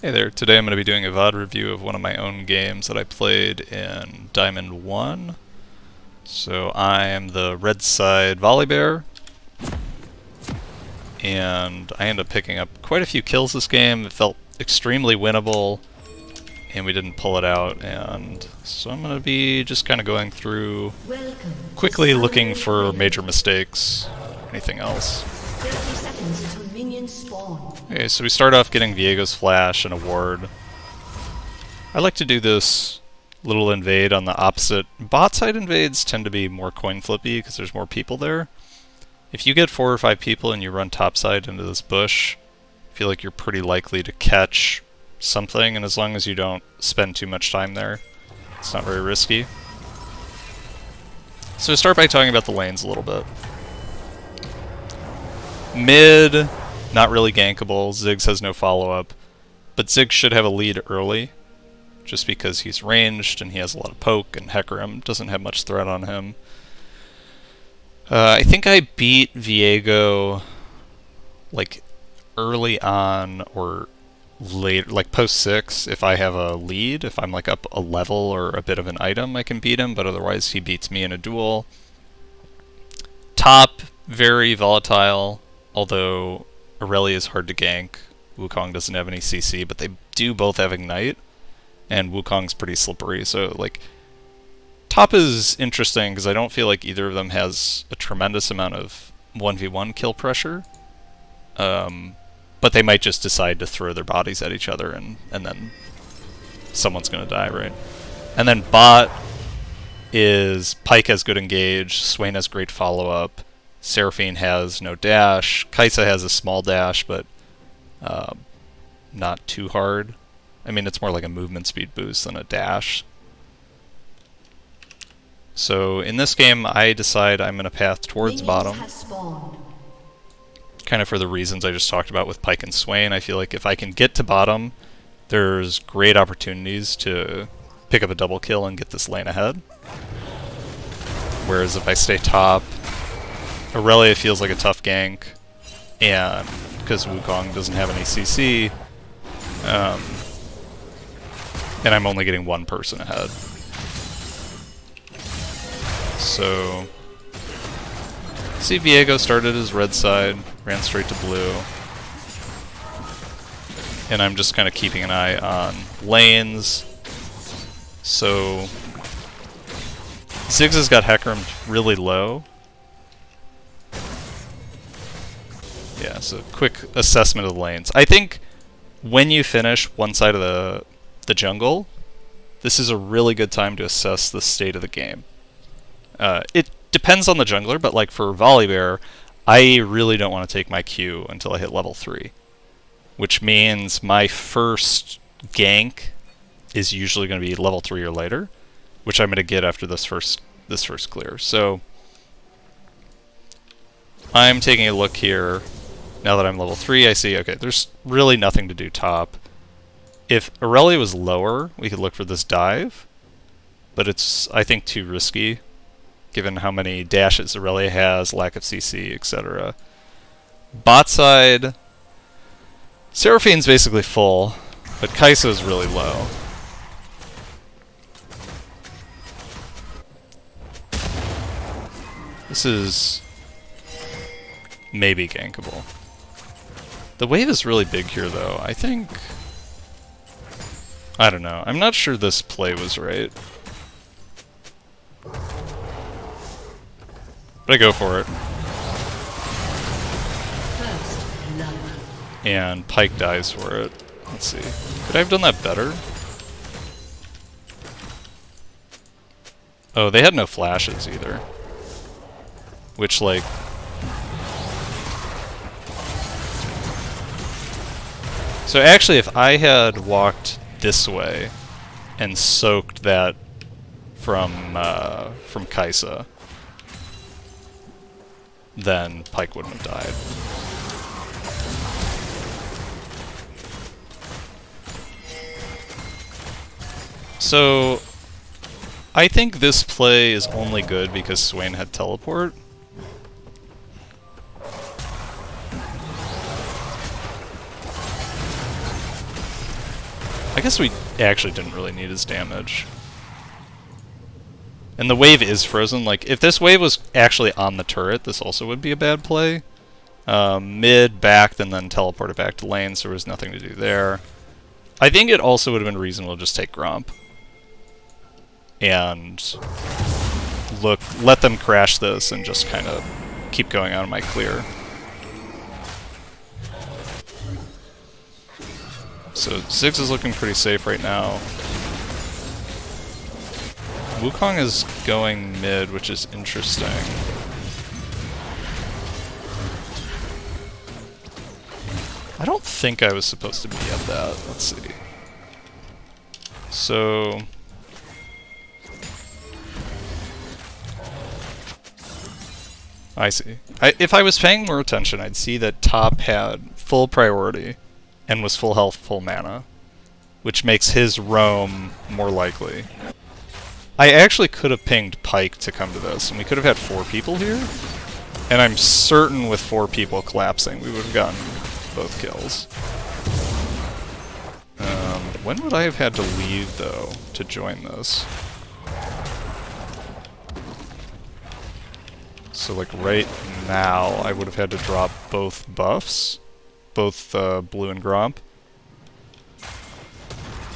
Hey there, today I'm going to be doing a VOD review of one of my own games that I played in Diamond 1. So I am the red side Volibear, and I ended up picking up quite a few kills this game. It felt extremely winnable, and we didn't pull it out, and so I'm going to be just kind of going through, quickly looking for major mistakes, anything else. 30 seconds until minions spawn. Okay, so we start off getting Viego's Flash and a ward. I like to do this little invade on the opposite. Bot side invades tend to be more coin flippy because there's more people there. If you get 4 or 5 people and you run topside into this bush, I feel like you're pretty likely to catch something, and as long as you don't spend too much time there, it's not very risky. So we start by talking about the lanes a little bit. Mid, not really gankable. Ziggs has no follow-up, but Ziggs should have a lead early, just because he's ranged and he has a lot of poke, and Hecarim doesn't have much threat on him. I think I beat Viego like early on or late, like post 6. If I have a lead, if I'm like up a level or a bit of an item, I can beat him, but otherwise he beats me in a duel. Top, very volatile, although Aurelia is hard to gank. Wukong doesn't have any CC, but they do both have Ignite, and Wukong's pretty slippery, so like top is interesting because I don't feel like either of them has a tremendous amount of 1v1 kill pressure, but they might just decide to throw their bodies at each other and then someone's going to die, right? And then bot is Pyke has good engage, Swain has great follow-up, Seraphine has no dash, Kai'Sa has a small dash, but not too hard. I mean, it's more like a movement speed boost than a dash. So in this game, I decide I'm going to path towards bottom. Kind of for the reasons I just talked about with Pyke and Swain. I feel like if I can get to bottom, there's great opportunities to pick up a double kill and get this lane ahead. Whereas if I stay top, Aurelia feels like a tough gank, and because Wukong doesn't have any CC, and I'm only getting one person ahead. So, see Viego started as red side, ran straight to blue, and I'm just kind of keeping an eye on lanes. So, Ziggs has got Hecarim really low. Yeah, so quick assessment of the lanes. I think when you finish one side of the jungle, this is a really good time to assess the state of the game. It depends on the jungler, but like for Volibear, I really don't want to take my Q until I hit level 3. Which means my first gank is usually going to be level 3 or later, which I'm going to get after this first clear. So I'm taking a look here. Now that I'm level 3, I see, okay, there's really nothing to do top. If Aurelia was lower, we could look for this dive, but it's, I think, too risky, given how many dashes Aurelia has, lack of CC, etc. Bot side, Seraphine's basically full, but Kai'Sa is really low. This is maybe gankable. The wave is really big here, though. I think... I don't know. I'm not sure this play was right. But I go for it. And Pyke dies for it. Let's see. Could I have done that better? Oh, they had no flashes either. Which, like... So actually, if I had walked this way and soaked that from Kai'Sa, then Pyke wouldn't have died. So I think this play is only good because Swain had teleport. guess we actually didn't really need his damage. And the wave is frozen. Like, if this wave was actually on the turret, this also would be a bad play. Mid, backed, and then teleported back to lane, so there was nothing to do there. I think it also would have been reasonable to just take Gromp. And let them crash this and just kind of keep going out of my clear. So Ziggs is looking pretty safe right now. Wukong is going mid, which is interesting. I don't think I was supposed to be at that. Let's see. So... I see. If I was paying more attention, I'd see that top had full priority and was full health, full mana, which makes his roam more likely. I actually could have pinged Pyke to come to this, and we could have had 4 people here, and I'm certain with 4 people collapsing, we would have gotten both kills. When would I have had to leave, though, to join this? So, like, right now, I would have had to drop both buffs. Both Blue and Gromp.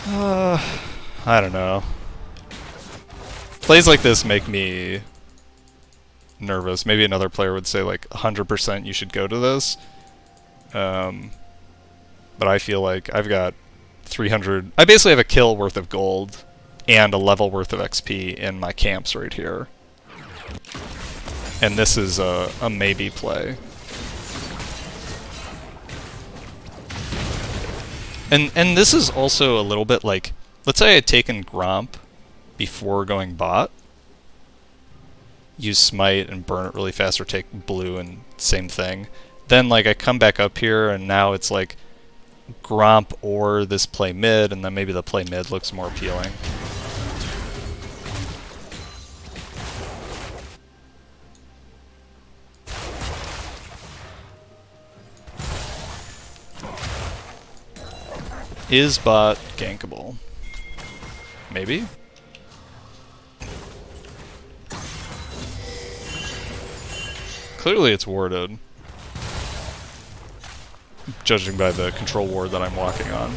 I don't know. Plays like this make me nervous. Maybe another player would say, like, 100% you should go to this. But I feel like I've got 300... I basically have a kill worth of gold and a level worth of XP in my camps right here. And this is a maybe play. And this is also a little bit like, let's say I had taken Gromp before going bot, use Smite and burn it really fast, or take Blue and same thing. Then like I come back up here and now it's like Gromp or this play mid, and then maybe the play mid looks more appealing. Is bot gankable? Maybe? Clearly it's warded. Judging by the control ward that I'm walking on.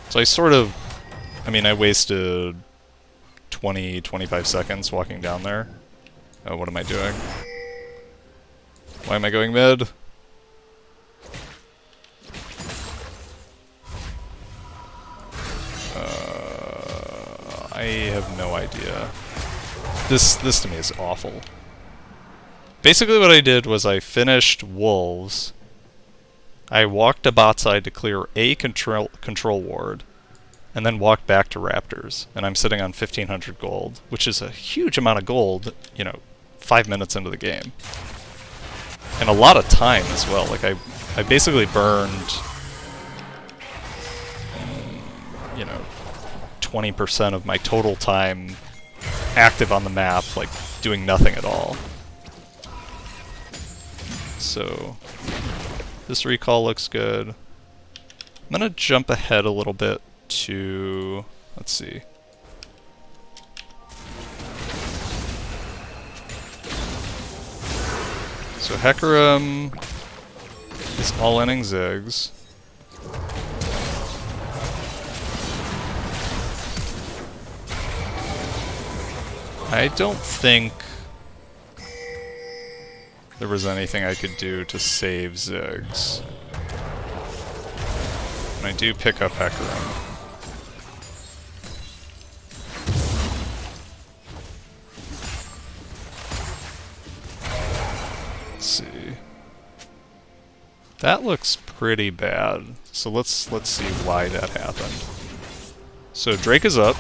So I sort of... I mean, I wasted 20-25 seconds walking down there. What am I doing? Why am I going mid? I have no idea. This to me is awful. Basically what I did was I finished Wolves. I walked to bot side to clear a control ward, and then walked back to Raptors. And I'm sitting on 1,500 gold, which is a huge amount of gold, you know, 5 minutes into the game. And a lot of time as well. Like, I basically burned, you know, 20% of my total time active on the map, like, doing nothing at all. So, this recall looks good. I'm gonna jump ahead a little bit to... let's see. So Hecarim is all-inning Ziggs. I don't think there was anything I could do to save Ziggs. And I do pick up Hecarim. Let's see. That looks pretty bad. So let's see why that happened. So Drake is up.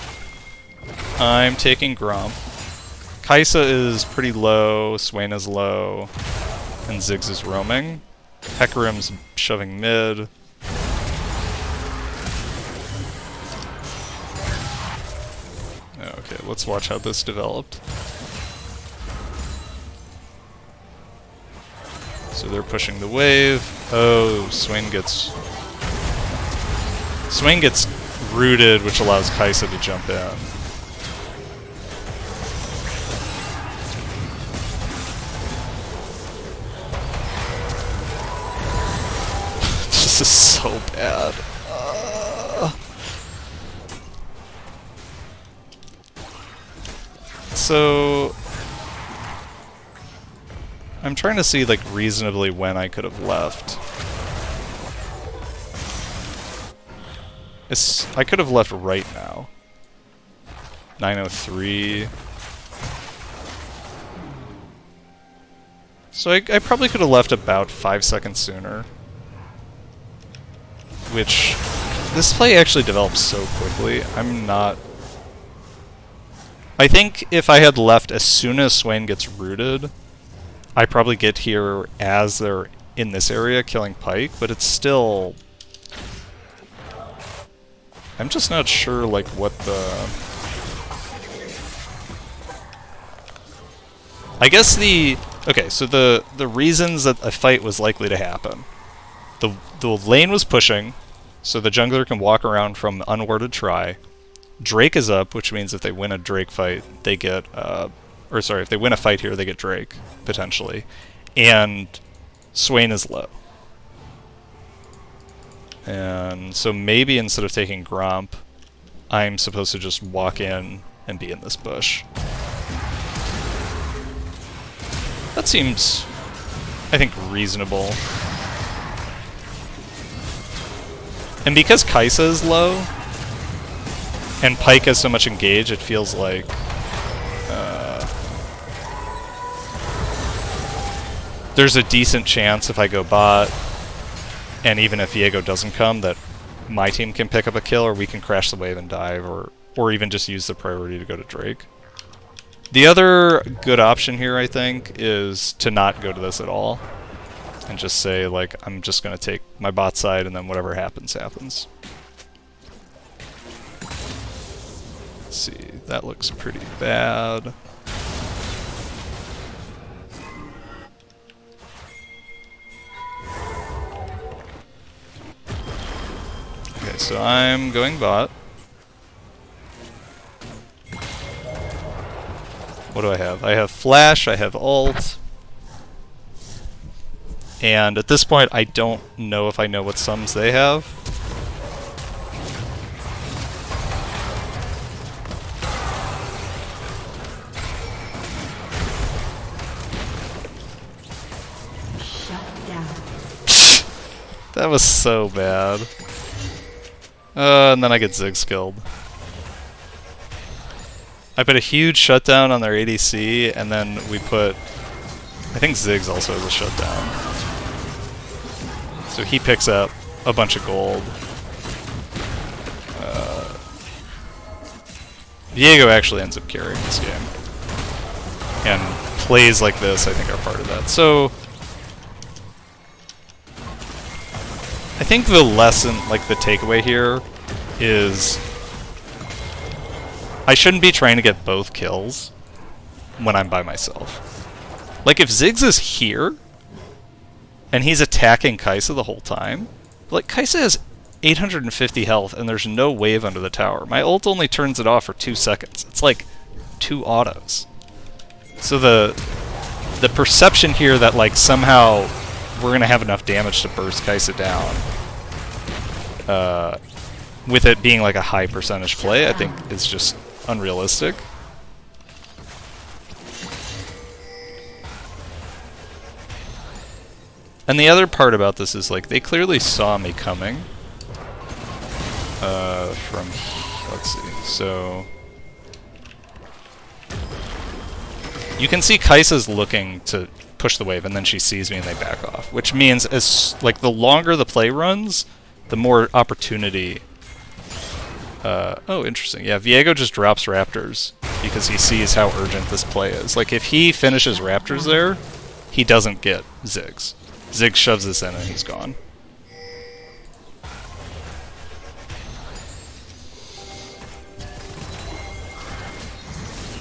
I'm taking Gromp. Kai'Sa is pretty low, Swain is low, and Ziggs is roaming. Hecarim's shoving mid. Okay, let's watch how this developed. So they're pushing the wave. Oh, Swain gets rooted, which allows Kai'Sa to jump in. This is so bad. So I'm trying to see like reasonably when I could have left. I could have left right now. 9:03. So I probably could have left about 5 seconds sooner. Which, this play actually develops so quickly. I think if I had left as soon as Swain gets rooted, I probably get here as they're in this area killing Pyke, but it's still... I'm just not sure, like, what the... I guess the... Okay, so the reasons that a fight was likely to happen. The lane was pushing, so the jungler can walk around from unwarded try. Drake is up, which means if they win a Drake fight, they get... or sorry, if they win a fight here, they get Drake, potentially. And Swain is low. And so maybe instead of taking Gromp, I'm supposed to just walk in and be in this bush. That seems, I think, reasonable. And because Kai'Sa is low, and Pyke has so much engage, it feels like... there's a decent chance if I go bot, and even if Viego doesn't come, that my team can pick up a kill, or we can crash the wave and dive, or even just use the priority to go to Drake. The other good option here, I think, is to not go to this at all, and just say, like, I'm just going to take my bot side, and then whatever happens, happens. Let's see, that looks pretty bad. Okay, so I'm going bot. What do I have? I have flash, I have ult. And at this point, I don't know if I know what sums they have. Shut down. That was so bad. And then I get Ziggs killed. I put a huge shutdown on their ADC, and then we put... I think Ziggs also has a shutdown. So he picks up a bunch of gold. Viego actually ends up carrying this game. And plays like this, I think, are part of that. So... I think the lesson, like the takeaway here, is I shouldn't be trying to get both kills when I'm by myself. Like, if Ziggs is here, and he's attacking Kai'Sa the whole time, like, Kai'Sa has 850 health, and there's no wave under the tower. My ult only turns it off for 2 seconds. It's like 2 autos. So the perception here that, like, somehow we're going to have enough damage to burst Kai'Sa down, with it being like a high percentage play, I think is just unrealistic. And the other part about this is, like, they clearly saw me coming. From... let's see, so... You can see Kai'Sa's looking to push the wave, and then she sees me and they back off. Which means, as like, the longer the play runs, the more opportunity... oh, interesting. Yeah, Viego just drops Raptors because he sees how urgent this play is. Like, if he finishes Raptors there, he doesn't get Ziggs. Ziggs shoves this in and he's gone.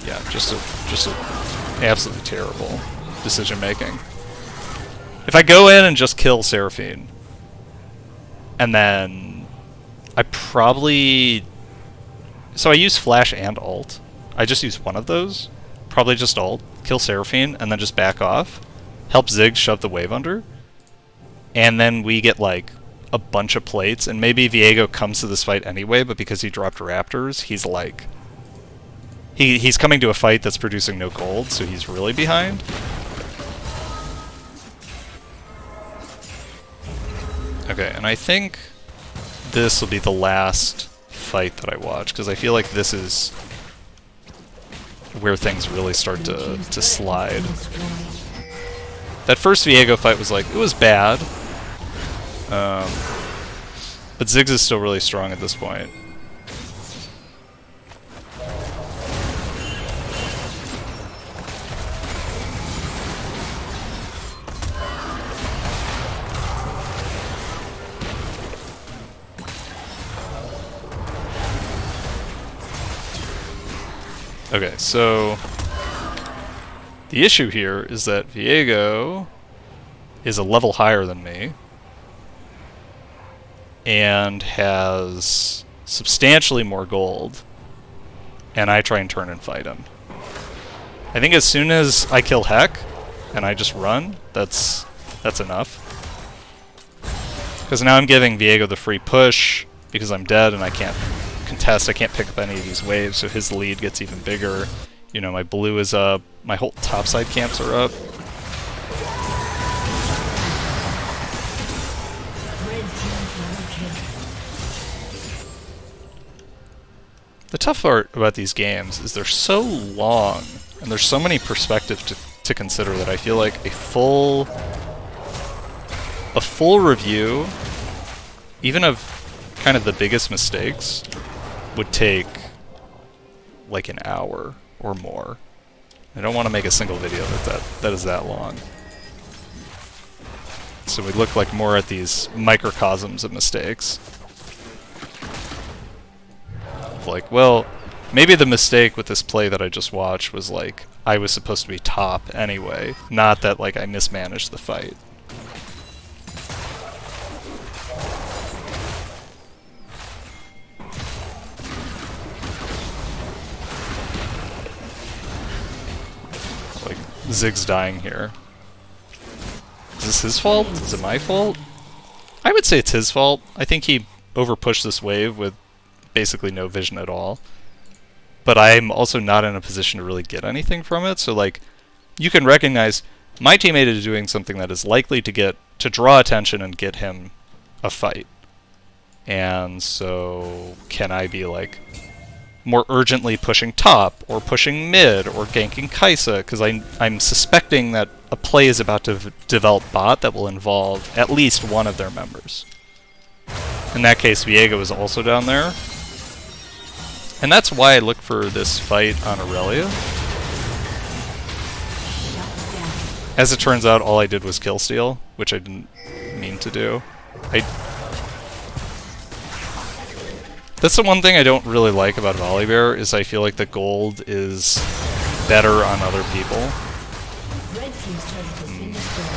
Yeah, just a absolutely terrible decision making. If I go in and just kill Seraphine, and then I probably... So I use Flash and Ult. I just use one of those. Probably just Ult, kill Seraphine, and then just back off. Help Ziggs shove the wave under. And then we get, like, a bunch of plates, and maybe Viego comes to this fight anyway, but because he dropped Raptors, he's like... He's coming to a fight that's producing no gold, so he's really behind. Okay, and I think this will be the last fight that I watch, because I feel like this is where things really start to slide. That first Viego fight was like, it was bad. But Ziggs is still really strong at this point. Okay, so the issue here is that Viego is a level higher than me and has substantially more gold, and I try and turn and fight him. I think as soon as I kill Heck and I just run, that's enough. Because now I'm giving Viego the free push because I'm dead and I can't contest, I can't pick up any of these waves, so his lead gets even bigger. You know, my blue is up, my whole topside camps are up. The tough part about these games is they're so long, and there's so many perspectives to consider that I feel like a full review, even of kind of the biggest mistakes, would take like an hour or more. I don't want to make a single video that is that long. So we look like more at these microcosms of mistakes. Like, well, maybe the mistake with this play that I just watched was like, I was supposed to be top anyway, not that like I mismanaged the fight. Like, Ziggs dying here. Is this his fault? Is it my fault? I would say it's his fault. I think he overpushed this wave with basically no vision at all. But I'm also not in a position to really get anything from it, so like, you can recognize my teammate is doing something that is likely to draw attention and get him a fight. And so, can I be like, more urgently pushing top, or pushing mid, or ganking Kai'Sa, because I'm suspecting that a play is about to develop bot that will involve at least one of their members. In that case, Viego is also down there. And that's why I look for this fight on Aurelia. As it turns out, all I did was kill steal, which I didn't mean to do. That's the one thing I don't really like about Volibear, is I feel like the gold is better on other people. Red team's turret has been destroyed.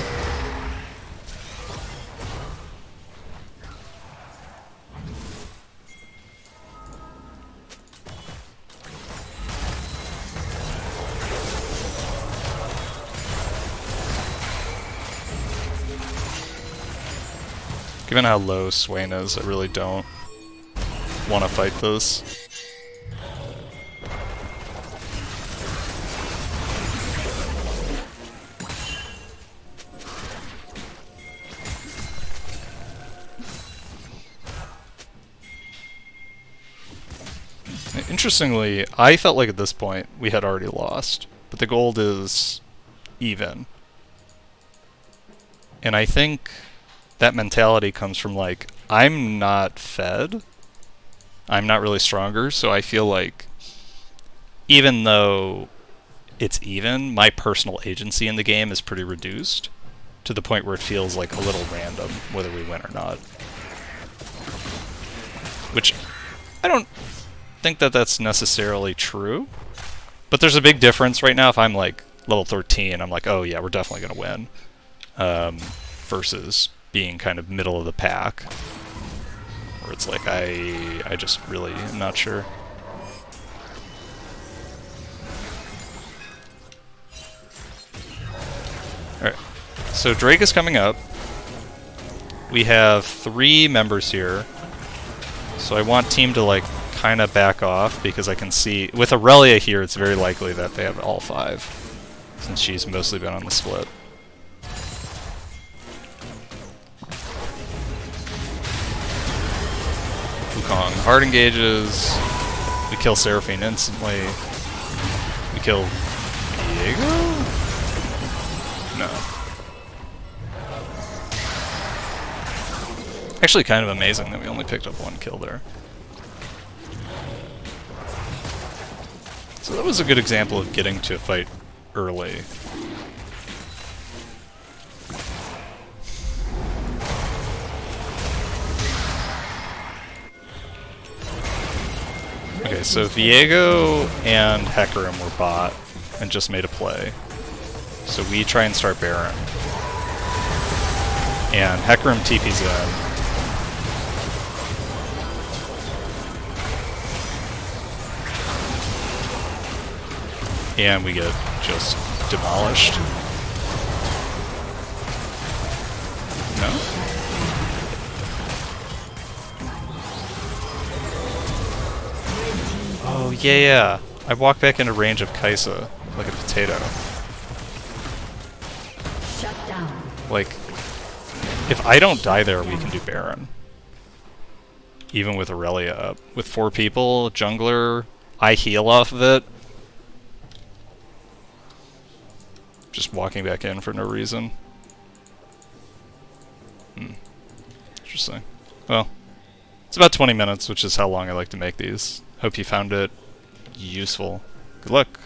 Given how low Swain is, I really don't want to fight this. Interestingly, I felt like at this point we had already lost, but the gold is even. And I think that mentality comes from like, I'm not fed, I'm not really stronger, so I feel like even though it's even, my personal agency in the game is pretty reduced, to the point where it feels like a little random whether we win or not. Which, I don't think that that's necessarily true, but there's a big difference right now. If I'm like level 13, I'm like, oh yeah, we're definitely gonna win. versus being kind of middle of the pack, where it's like I just really am not sure. Alright, so Drake is coming up. We have 3 members here, so I want team to like kind of back off because I can see with Aurelia here it's very likely that they have all 5 since she's mostly been on the split. Wukong hard engages. We kill Seraphine instantly. We kill Diego? No. Actually kind of amazing that we only picked up 1 kill there. So that was a good example of getting to a fight early. Okay, so Viego and Hecarim were bot and just made a play. So we try and start Baron. And Hecarim TP's in. And we get just demolished. No? Oh, yeah. I walked back into range of Kaisa like a potato. Shut down. Like, if I don't die there, we can do Baron. Even with Aurelia up. With 4 people, jungler, I heal off of it. Just walking back in for no reason. Interesting. Well, it's about 20 minutes, which is how long I like to make these. Hope you found it useful. Good luck.